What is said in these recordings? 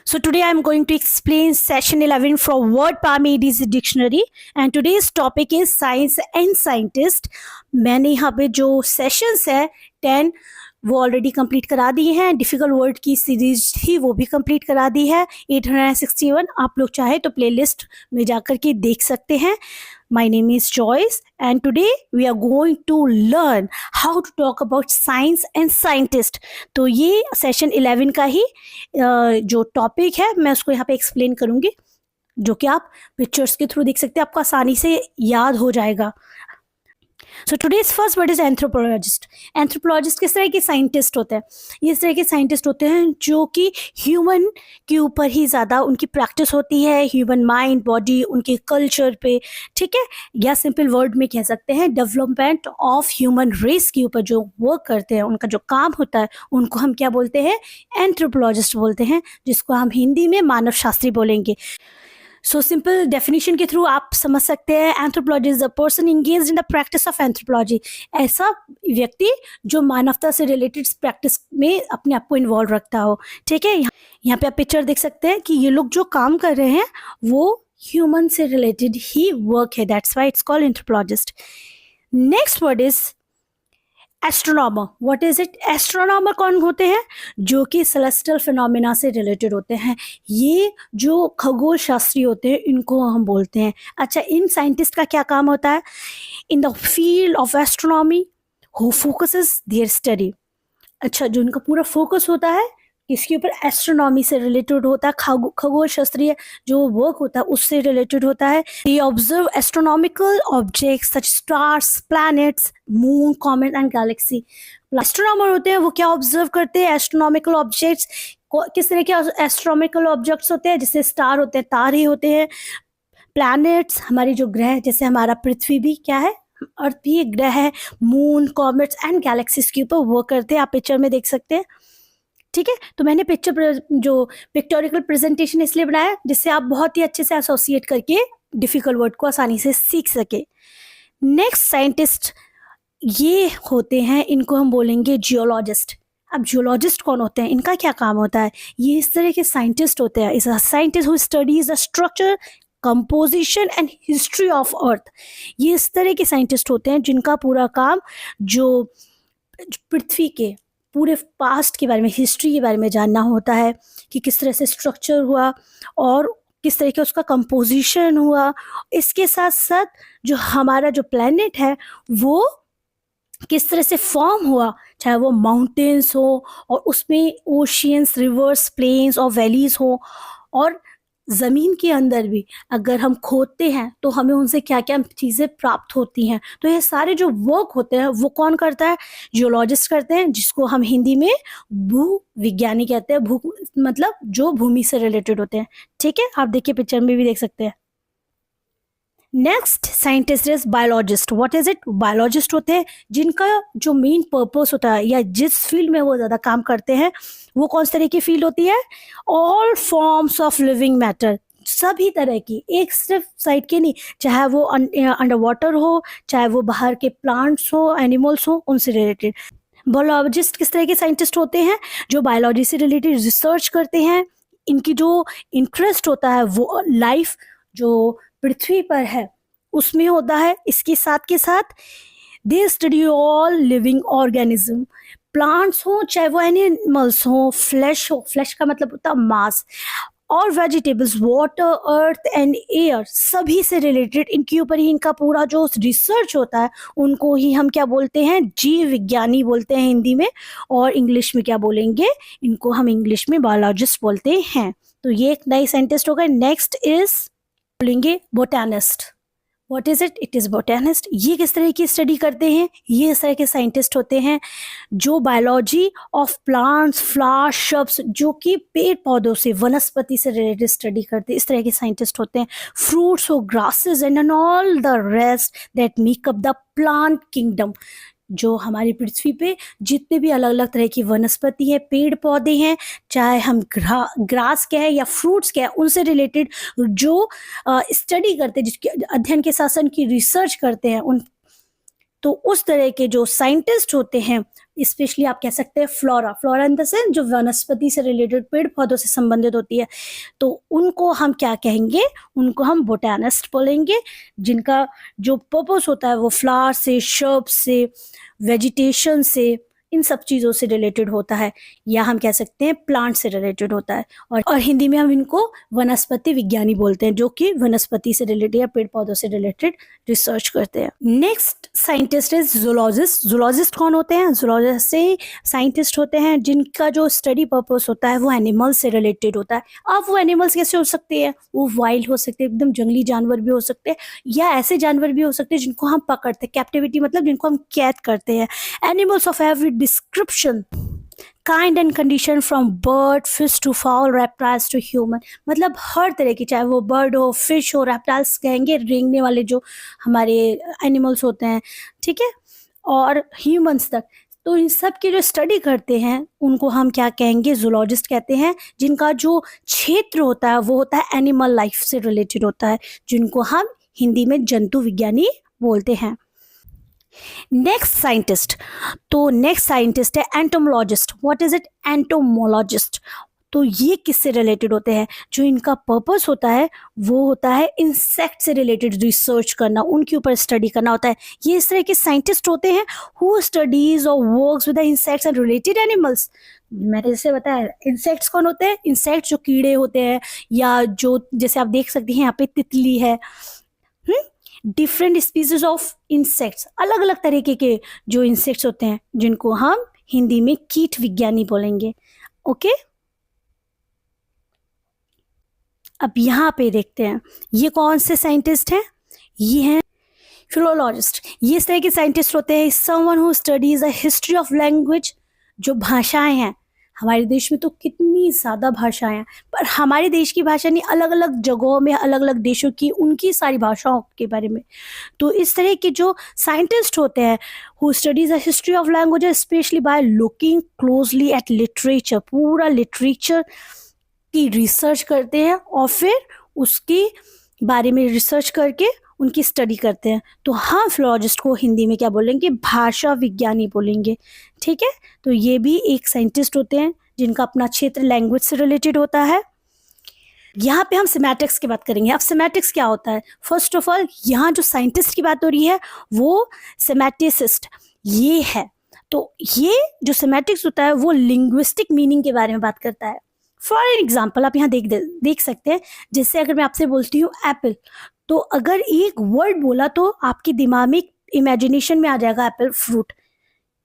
So today I'm going to explain session 11 from Word Palm ADC Dictionary and today's topic is Science and Scientist. मैंने यहाँ पे जो sessions है 10 वो already complete करा दिए हैं. डिफिकल्ट वर्ड की सीरीज थी वो भी कंप्लीट करा दी है. 861 आप लोग चाहे तो प्लेलिस्ट में जाकर के देख सकते हैं. My name is Joyce and today we are going to learn how to talk about science and scientist. तो ये सेशन 11 का ही जो टॉपिक है मैं उसको यहाँ पे एक्सप्लेन करूँगी, जो कि आप पिक्चर्स के थ्रू देख सकते हैं, आपको आसानी से याद हो जाएगा. So today's first word is anthropologist. Anthropologist किस तरह के साइंटिस्ट होते हैं? इस तरह के साइंटिस्ट होते हैं जो कि ह्यूमन के ऊपर ही ज़्यादा उनकी प्रैक्टिस होती है, ह्यूमन माइंड बॉडी उनके कल्चर पे, ठीक है, या सिंपल वर्ड में कह सकते हैं डेवलपमेंट ऑफ ह्यूमन रेस के ऊपर जो वर्क करते हैं, उनका जो काम होता है उनको हम क्या बोलते हैं? एंथ्रोपोलॉजिस्ट बोलते हैं, जिसको हम हिंदी में मानव शास्त्री बोलेंगे. सो सिंपल डेफिनेशन के थ्रू आप समझ सकते हैं anthropology is the person engaged in the practice of anthropology. ऐसा व्यक्ति जो मानवता से रिलेटेड प्रैक्टिस में अपने आप को इन्वॉल्व रखता हो. ठीक है, यहाँ पे आप पिक्चर देख सकते हैं कि ये लोग जो काम कर रहे हैं वो ह्यूमन से रिलेटेड ही वर्क है. That's why it's called anthropologist. Next word is astronomer. What is it? Astronomer कौन होते हैं? जो कि सेलेस्टियल फिनोमिना से रिलेटेड होते हैं. ये जो खगोल शास्त्री होते हैं इनको हम बोलते हैं. अच्छा, इन साइंटिस्ट का क्या काम होता है? In the field of astronomy who focuses there study. अच्छा, जो इनका पूरा फोकस होता है इसके ऊपर एस्ट्रोनॉमी से रिलेटेड होता है, खगोल शास्त्रीय जो वर्क होता है उससे रिलेटेड होता है. They observe astronomical objects such stars, planets, moon, comet and Galaxy. Astronomer होते हैं वो क्या ऑब्जर्व करते हैं? Astronomical objects. किस तरह के एस्ट्रोनॉमिकल ऑब्जेक्ट्स होते हैं? जैसे स्टार होते हैं, तारे होते हैं, प्लैनेट्स हमारी जो ग्रह, जैसे हमारा पृथ्वी भी क्या है, अर्थ भी एक ग्रह है, मून, कॉमेट्स एंड गैलेक्सीज के ऊपर वर्क करते हैं. आप पिक्चर में देख सकते हैं. ठीक है, तो मैंने जो पिक्टोरिकल प्रेजेंटेशन इसलिए बनाया जिससे आप बहुत ही अच्छे से एसोसिएट करके डिफिकल्ट वर्ड को आसानी से सीख सके. नेक्स्ट साइंटिस्ट ये होते हैं, इनको हम बोलेंगे जियोलॉजिस्ट. अब जियोलॉजिस्ट कौन होते हैं? इनका क्या काम होता है? ये इस तरह के साइंटिस्ट होते हैं. Is a scientist who studies the structure, composition and history of earth. ये इस तरह के साइंटिस्ट होते हैं जिनका पूरा काम जो पृथ्वी के पूरे पास्ट के बारे में, हिस्ट्री के बारे में जानना होता है कि किस तरह से स्ट्रक्चर हुआ और किस तरह का उसका कंपोजिशन हुआ. इसके साथ साथ जो हमारा जो प्लेनेट है वो किस तरह से फॉर्म हुआ, चाहे वो माउंटेन्स हो और उसमें ओशियंस, रिवर्स, प्लेन्स और वैलीज हो, और ज़मीन के अंदर भी अगर हम खोदते हैं तो हमें उनसे क्या क्या चीज़ें प्राप्त होती हैं. तो ये सारे जो वर्क होते हैं वो कौन करता है? जियोलॉजिस्ट करते हैं, जिसको हम हिंदी में भूविज्ञानी कहते हैं. भू मतलब जो भूमि से रिलेटेड होते हैं. ठीक है, आप देखिए पिक्चर में भी देख सकते हैं. Next scientist is biologist. What is it? Biologist होते हैं जिनका जो मेन पर्पस होता है या जिस फील्ड में वो ज़्यादा काम करते हैं वो कौन सी तरह की फील्ड होती है? All forms of living matter. सभी तरह की, एक सिर्फ साइड के नहीं, चाहे वो अंडर वाटर हो, चाहे वो बाहर के प्लांट्स हो, एनिमल्स हो, उनसे रिलेटेड. बायोलॉजिस्ट किस तरह के साइंटिस्ट होते हैं? जो बायोलॉजी से रिलेटेड रिसर्च करते हैं. इनकी जो इंटरेस्ट होता है वो लाइफ जो पृथ्वी पर है उसमें होता है. इसके साथ के साथ they study all living organism. Plants हो चाहे वो एनिमल्स हो, फ्लैश हो, फ्लैश का मतलब होता है मांस, और vegetables, water, earth and air, सभी से रिलेटेड इनके ऊपर ही इनका पूरा जो रिसर्च होता है उनको ही हम क्या बोलते हैं? जीव विज्ञानी बोलते हैं हिंदी में, और इंग्लिश में क्या बोलेंगे? इनको हम इंग्लिश में बायोलॉजिस्ट बोलते हैं. तो ये एक नई साइंटिस्ट हो गए. नेक्स्ट इज बोलेंगे botanist. What is it? It is botanist. ये किस तरह की स्टडी करते हैं? ये इस तरह के साइंटिस्ट होते हैं जो biology of plants, flowers, shrubs, जो कि पेड़ पौधों से, वनस्पति से रिलेटेड स्टडी करते हैं, इस तरह के साइंटिस्ट होते हैं. फ्रूट्स हो, grasses and all the rest that make up the plant kingdom. जो हमारी पृथ्वी पे जितने भी अलग अलग तरह की वनस्पति है, पेड़ पौधे हैं, चाहे हम ग्रास के हैं या फ्रूट्स के हैं, उनसे रिलेटेड जो स्टडी करते हैं, जिसके अध्ययन के साथ साथ उनकी रिसर्च करते हैं, उन तो उस तरह के जो साइंटिस्ट होते हैं, स्पेशली आप कह सकते हैं फ्लोरा इन द सेंस जो वनस्पति से रिलेटेड, पेड़ पौधों से संबंधित होती है, तो उनको हम क्या कहेंगे, उनको हम बोटैनिस्ट बोलेंगे, जिनका जो पर्पस होता है वो फ्लावर से, शर्ब से, वेजिटेशन से, इन सब चीज़ों से रिलेटेड होता है, या हम कह सकते हैं प्लांट से रिलेटेड होता है। और हिंदी में हम इनको वनस्पति विज्ञानी बोलते हैं, जो कि वनस्पति से रिलेटेड या पेड़ पौधों से रिलेटेड रिसर्च करते हैं। Next scientist is zoologist. Zoologist कौन होते हैं? जूलॉजिस्ट से साइंटिस्ट होते हैं जिनका जो स्टडी पर्पस होता है वो एनिमल्स से रिलेटेड होता है। अब वो एनिमल्स कैसे हो सकते हैं? वो वाइल्ड हो सकते हैं, एकदम जंगली जानवर भी हो सकते हैं, या ऐसे जानवर भी हो सकते हैं जिनको हम पकड़ते हैं, कैप्टिविटी मतलब जिनको हम कैद करते हैं। Animals of every description, kind and condition, from bird, fish to fowl, reptiles to human, मतलब हर तरह की, चाहे वो बर्ड हो, फिश हो, रेप्टाइल्स कहेंगे रेंगने वाले जो हमारे एनिमल्स होते हैं, ठीक है, और ह्यूमंस तक। तो इन सब की जो स्टडी करते हैं उनको हम क्या कहेंगे? जूलॉजिस्ट कहते हैं, जिनका जो क्षेत्र होता है वो होता है एनिमल लाइफ से रिलेटेड होता है, जिनको हम हिंदी में जंतु विज्ञानी बोलते हैं। नेक्स्ट साइंटिस्ट, तो नेक्स्ट साइंटिस्ट है entomologist. What is it? Entomologist. तो ये किससे रिलेटेड होते हैं? जो इनका पर्पस होता है वो होता है इंसेक्ट से रिलेटेड रिसर्च करना, उनके ऊपर स्टडी करना होता है। ये इस तरह के साइंटिस्ट होते हैं हु स्टडीज और works with the insects and related animals. मैंने जैसे बताया, इंसेक्ट्स कौन होते हैं? इंसेक्ट्स जो कीड़े होते हैं, या जो जैसे आप देख सकते हैं यहाँ पे तितली है, डिफरेंट स्पीसीज ऑफ इंसेक्ट्स, अलग अलग तरीके के जो इंसेक्ट्स होते हैं जिनको हम हिंदी में कीट विज्ञानी बोलेंगे। ओके, अब यहाँ पे देखते हैं ये कौन से साइंटिस्ट हैं। ये हैं फिलोलॉजिस्ट। ये इस तरह के साइंटिस्ट होते हैं someone who studies the history of language. जो भाषाएं हैं, हमारे देश में तो कितनी ज़्यादा भाषाएं हैं, पर हमारे देश की भाषा नहीं, अलग अलग जगहों में अलग अलग देशों की उनकी सारी भाषाओं के बारे में। तो इस तरह के जो साइंटिस्ट होते हैं who studies the history of language specially by looking closely at literature, पूरा लिटरेचर की रिसर्च करते हैं और फिर उसके बारे में रिसर्च करके उनकी स्टडी करते हैं। तो हाँ, फिलोलॉजिस्ट को हिंदी में क्या बोलेंगे? भाषा विज्ञानी बोलेंगे, ठीक है। तो ये भी एक साइंटिस्ट होते हैं जिनका अपना क्षेत्र लैंग्वेज से रिलेटेड होता है। यहाँ पे हम सेमेटिक्स की बात करेंगे। अब सेमेटिक्स क्या होता है? फर्स्ट ऑफ ऑल, यहाँ जो साइंटिस्ट की बात हो रही है वो सेमेटिसिस्ट ये है। तो ये जो सेमेटिक्स होता है वो लिंग्विस्टिक मीनिंग के बारे में बात करता है। फॉर एग्जाम्पल आप यहाँ देख सकते हैं, जैसे अगर मैं आपसे बोलती हूँ एप्पल, तो अगर एक वर्ड बोला तो आपके दिमाग में इमेजिनेशन में आ जाएगा एप्पल फ्रूट,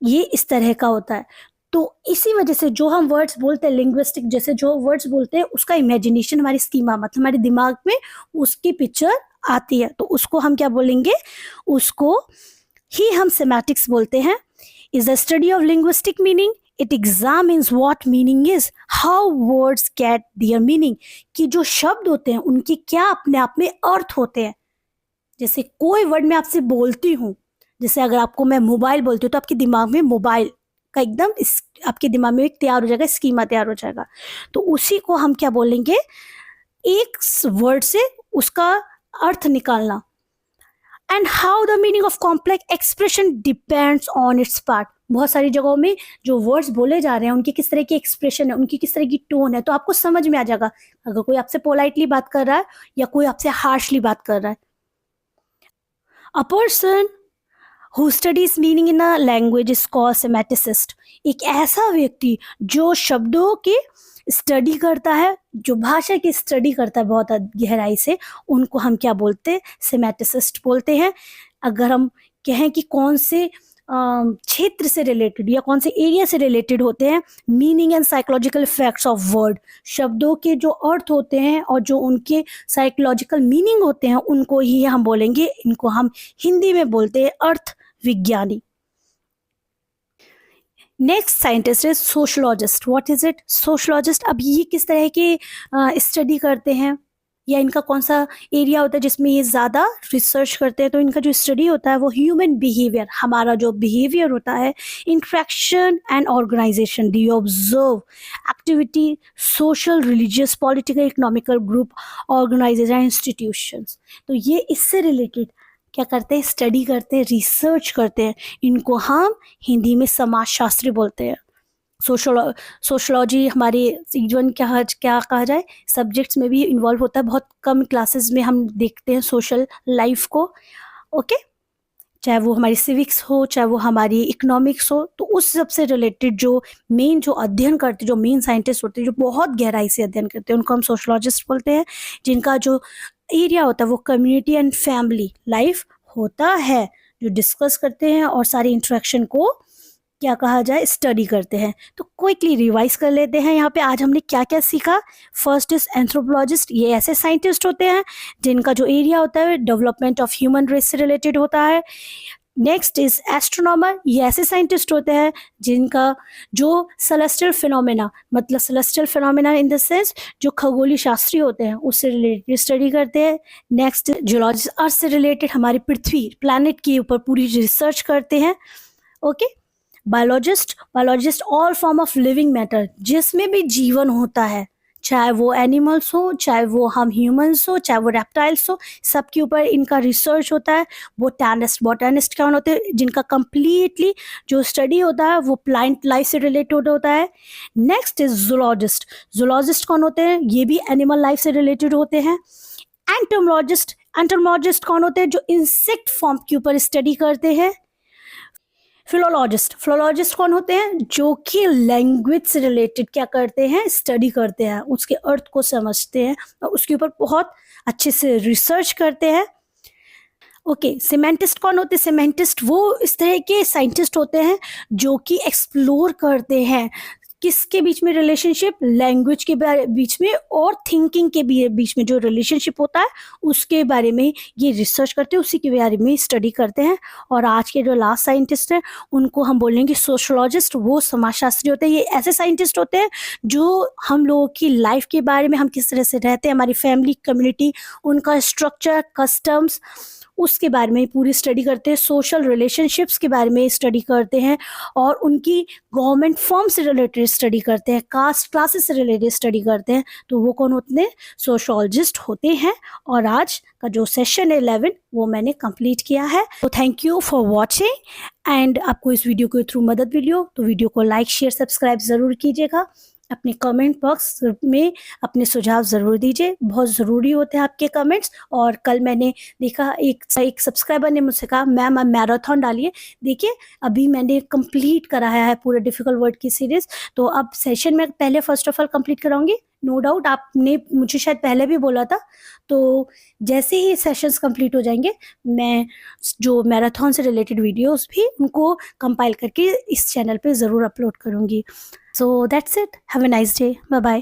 ये इस तरह का होता है। तो इसी वजह से जो हम वर्ड्स बोलते हैं लिंग्विस्टिक, जैसे जो वर्ड्स बोलते हैं उसका इमेजिनेशन हमारी स्कीमा मतलब हमारे दिमाग में उसकी पिक्चर आती है, तो उसको हम क्या बोलेंगे? उसको ही हम सेमेटिक्स बोलते हैं। Is the study of linguistic meaning. It examines what meaning is, how words get their meaning, कि जो शब्द होते हैं उनके क्या अपने आप में अर्थ होते हैं। जैसे कोई वर्ड मैं आपसे बोलती हूँ, जैसे अगर आपको मैं मोबाइल बोलती हूँ तो आपके दिमाग में मोबाइल का एकदम आपके दिमाग में एक तैयार हो जाएगा, स्कीमा तैयार हो जाएगा। तो उसी को हम क्या बोलेंगे? एक वर्ड से उसका अर्थ निकालना। And how the meaning of complex expression depends on it's part. बहुत सारी जगहों में जो वर्ड्स बोले जा रहे हैं उनकी किस तरह की एक्सप्रेशन है, उनकी किस तरह की टोन है, तो आपको समझ में आ जाएगा अगर कोई आपसे पोलाइटली बात कर रहा है या कोई आपसे हार्शली बात कर रहा है। A person who studies meaning in a language is called semanticist. एक ऐसा व्यक्ति जो शब्दों की स्टडी करता है, जो भाषा की स्टडी करता है बहुत गहराई से, उनको हम क्या बोलते हैं? सेमेटिसिस्ट बोलते हैं। अगर हम कहें कि कौन से क्षेत्र से रिलेटेड या कौन से एरिया से रिलेटेड होते हैं, meaning and psychological effects of word, शब्दों के जो अर्थ होते हैं और जो उनके साइकोलॉजिकल मीनिंग होते हैं उनको ही हम बोलेंगे, इनको हम हिंदी में बोलते हैं अर्थ विज्ञानी। Next scientist is sociologist. What is it? Sociologist. अब ये किस तरह के स्टडी करते हैं या इनका कौन सा एरिया होता है जिसमें ये ज़्यादा रिसर्च करते हैं? तो इनका जो स्टडी होता है वो ह्यूमन बिहेवियर, हमारा जो बिहेवियर होता है, interaction and organisation, the observe activity, social, religious, political, economical group, organisation, institutions. तो ये इससे रिलेटेड क्या करते हैं, स्टडी करते हैं, रिसर्च करते हैं। इनको हम हिंदी में समाजशास्त्री बोलते हैं। सोशोलॉजी हमारे इवन क्या कहा जाए, सब्जेक्ट्स में भी इन्वॉल्व होता है। बहुत कम क्लासेस में हम देखते हैं सोशल लाइफ को। ओके, चाहे वो हमारी सिविक्स हो, चाहे वो हमारी इकोनॉमिक्स हो, तो उस सबसे रिलेटेड जो मेन जो अध्ययन करते, जो मेन साइंटिस्ट होते हैं, जो बहुत गहराई से अध्ययन करते हैं, उनको हम सोशोलॉजिस्ट बोलते हैं। जिनका जो एरिया होता है वो कम्युनिटी एंड फैमिली लाइफ होता है, जो डिस्कस करते हैं और सारी इंटरेक्शन को क्या कहा जाए, स्टडी करते हैं। तो क्विकली रिवाइज कर लेते हैं यहाँ पे आज हमने क्या क्या सीखा। फर्स्ट इज एंथ्रोपोलॉजिस्ट, ये ऐसे साइंटिस्ट होते हैं जिनका जो एरिया होता है डेवलपमेंट ऑफ ह्यूमन रेस से रिलेटेड होता है। नेक्स्ट इज एस्ट्रोनॉमर, ये ऐसे साइंटिस्ट होते हैं जिनका जो सेलेस्टियल फिनोमेना, मतलब celestial phenomena in the sense जो खगोलीय शास्त्री होते हैं उससे रिलेटेड स्टडी करते हैं। नेक्स्ट जियोलॉजिस्ट, अर्थ से रिलेटेड हमारी पृथ्वी प्लैनेट के ऊपर पूरी रिसर्च करते हैं। Okay, biologist all form of living matter, जिसमें भी जीवन होता है, चाहे वो एनिमल्स हो, चाहे वो हम ह्यूमंस हो, चाहे वो रेप्टाइल्स हो, सबके ऊपर इनका रिसर्च होता है। बोटानिस्ट कौन होते हैं, जिनका कंप्लीटली जो स्टडी होता है वो प्लांट लाइफ से रिलेटेड होता है। नेक्स्ट इज जूलॉजिस्ट कौन होते हैं, ये भी एनिमल लाइफ से रिलेटेड होते हैं। एंटोमोलॉजिस्ट कौन होते हैं, जो इंसेक्ट फॉर्म के ऊपर स्टडी करते हैं। फिलोलॉजिस्ट कौन होते हैं, जो कि लैंग्वेज से रिलेटेड क्या करते हैं, स्टडी करते हैं, उसके अर्थ को समझते हैं और उसके ऊपर बहुत अच्छे से रिसर्च करते हैं। ओके, सीमेंटिस्ट कौन होते हैं, सीमेंटिस्ट वो इस तरह के साइंटिस्ट होते हैं जो कि एक्सप्लोर करते हैं किसके बीच में रिलेशनशिप, लैंग्वेज के बीच में और थिंकिंग के बीच में जो रिलेशनशिप होता है उसके बारे में ये रिसर्च करते हैं, उसी के बारे में स्टडी करते हैं। और आज के जो लास्ट साइंटिस्ट हैं उनको हम बोलेंगे सोशोलॉजिस्ट, वो समाजशास्त्री होते हैं। ये ऐसे साइंटिस्ट होते हैं जो हम लोगों की लाइफ के बारे में, हम किस तरह से रहते हैं, हमारी फैमिली कम्युनिटी, उनका स्ट्रक्चर, कस्टम्स, उसके बारे में पूरी स्टडी करते हैं। सोशल रिलेशनशिप्स के बारे में स्टडी करते हैं और उनकी गवर्नमेंट फॉर्म से रिलेटेड स्टडी करते हैं, कास्ट क्लासेस से रिलेटेड स्टडी करते हैं। तो वो कौन होते हैं, सोशोलॉजिस्ट होते हैं। और आज का जो सेशन है 11 वो मैंने कंप्लीट किया है। तो thank you for watching. And आपको इस वीडियो के थ्रू मदद मिली हो तो वीडियो को लाइक, शेयर, सब्सक्राइब ज़रूर कीजिएगा। अपने कमेंट बॉक्स में अपने सुझाव ज़रूर दीजिए, बहुत ज़रूरी होते हैं आपके कमेंट्स। और कल मैंने देखा एक सब्सक्राइबर ने मुझसे कहा मैम आप मैराथन डालिए। देखिए अभी मैंने कंप्लीट कराया है पूरा डिफ़िकल्ट वर्ड की सीरीज़, तो अब सेशन में पहले फर्स्ट ऑफ ऑल कंप्लीट कराऊंगी। नो डाउट आपने मुझे शायद पहले भी बोला था, तो जैसे ही सेशंस कंप्लीट हो जाएंगे मैं जो मैराथन से रिलेटेड वीडियोस भी उनको कंपाइल करके इस चैनल पे ज़रूर अपलोड करूँगी। So that's it. Have a nice day. Bye bye.